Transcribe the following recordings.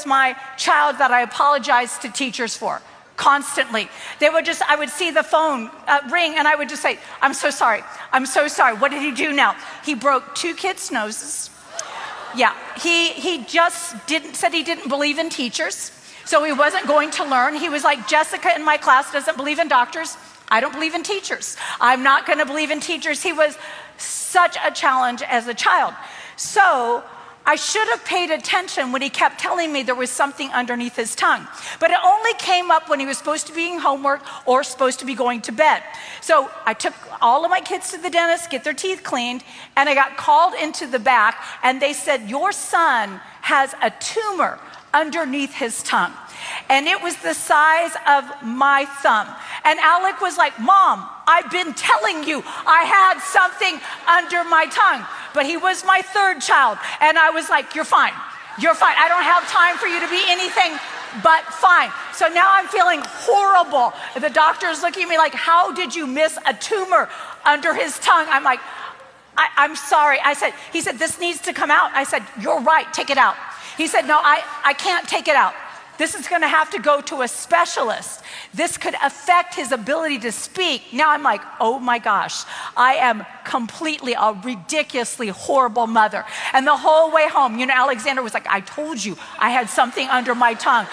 my child that I apologized to teachers for constantly. I would see the phone ring and I would just say, I'm so sorry. I'm so sorry. What did he do now? He broke 2 kids' noses. Yeah, he just said he didn't believe in teachers, so he wasn't going to learn. He was like, Jessica in my class doesn't believe in doctors. I don't believe in teachers. I'm not going to believe in teachers. He was such a challenge as a child. So I should have paid attention when he kept telling me there was something underneath his tongue. But it only came up when he was supposed to be doing homework or supposed to be going to bed. So I took all of my kids to the dentist, get their teeth cleaned, and I got called into the back, and they said, your son has a tumor underneath his tongue. And it was the size of my thumb. And Alec was like, Mom, I've been telling you I had something under my tongue. But he was my 3rd child. And I was like, you're fine. You're fine. I don't have time for you to be anything but fine. So now I'm feeling horrible. The doctor's looking at me like, how did you miss a tumor under his tongue? I'm like, I'm sorry. He said, this needs to come out. I said, you're right. Take it out. He said, no, I can't take it out. This is going to have to go to a specialist. This could affect his ability to speak. Now I'm like, oh my gosh, I am completely a ridiculously horrible mother. And the whole way home, Alexander was like, I told you I had something under my tongue.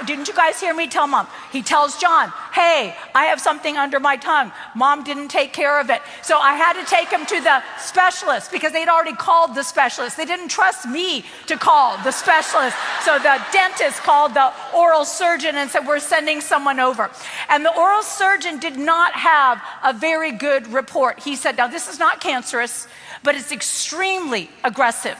Didn't you guys hear me tell Mom? He tells John, hey, I have something under my tongue. Mom didn't take care of it. So I had to take him to the specialist because they'd already called the specialist. They didn't trust me to call the specialist. So the dentist called the oral surgeon and said, we're sending someone over. And the oral surgeon did not have a very good report. He said, now this is not cancerous, but it's extremely aggressive.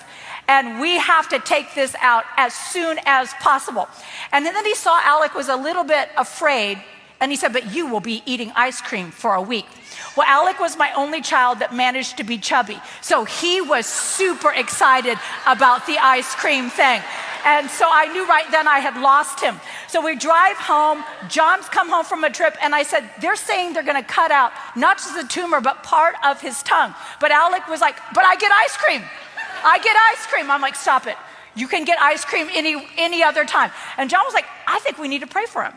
And we have to take this out as soon as possible. And then he saw Alec was a little bit afraid. And he said, but you will be eating ice cream for a week. Well, Alec was my only child that managed to be chubby. So he was super excited about the ice cream thing. And so I knew right then I had lost him. So we drive home. John's come home from a trip. And I said, they're saying they're going to cut out not just the tumor, but part of his tongue. But Alec was like, but I get ice cream. I get ice cream. I'm like, stop it. You can get ice cream any other time. And John was like, I think we need to pray for him.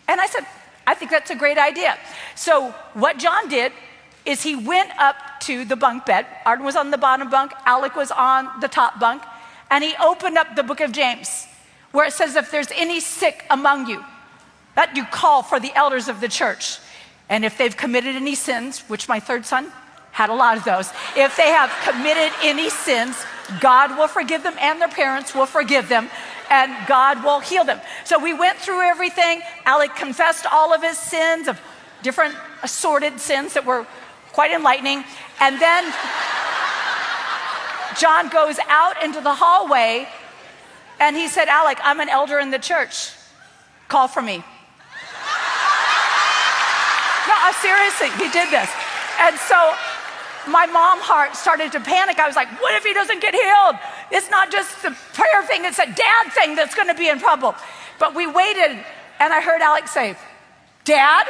And I said, I think that's a great idea. So what John did is he went up to the bunk bed. Arden was on the bottom bunk. Alec was on the top bunk. And he opened up the book of James, where it says, if there's any sick among you, that you call for the elders of the church. And if they've committed any sins, which my 3rd son had a lot of those, if they have committed any sins, God will forgive them and their parents will forgive them. And God will heal them. So we went through everything. Alec confessed all of his sins, of different assorted sins that were quite enlightening. And then John goes out into the hallway and he said, Alec, I'm an elder in the church. Call for me. No, seriously, he did this. And so my mom heart started to panic. I was like, what if he doesn't get healed? It's not just the prayer thing, it's a dad thing that's going to be in trouble. But we waited, and I heard Alec say, Dad?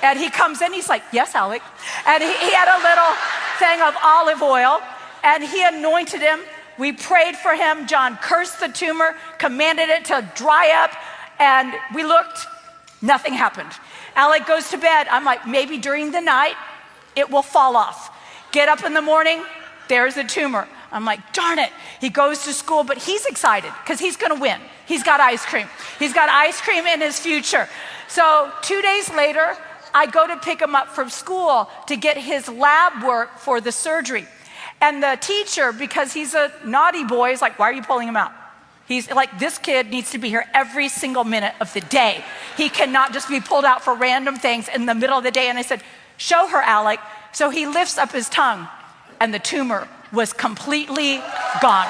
And he comes in, he's like, yes, Alec. And he had a little thing of olive oil, and he anointed him. We prayed for him. John cursed the tumor, commanded it to dry up, and we looked, nothing happened. Alec goes to bed. I'm like, maybe during the night, it will fall off. Get up in the morning, there's a tumor. I'm like, darn it. He goes to school, but he's excited because he's going to win. He's got ice cream. He's got ice cream in his future. So 2 days later, I go to pick him up from school to get his lab work for the surgery. And the teacher, because he's a naughty boy, is like, why are you pulling him out? He's like, this kid needs to be here every single minute of the day. He cannot just be pulled out for random things in the middle of the day. And I said, show her, Alec. So he lifts up his tongue and the tumor was completely gone.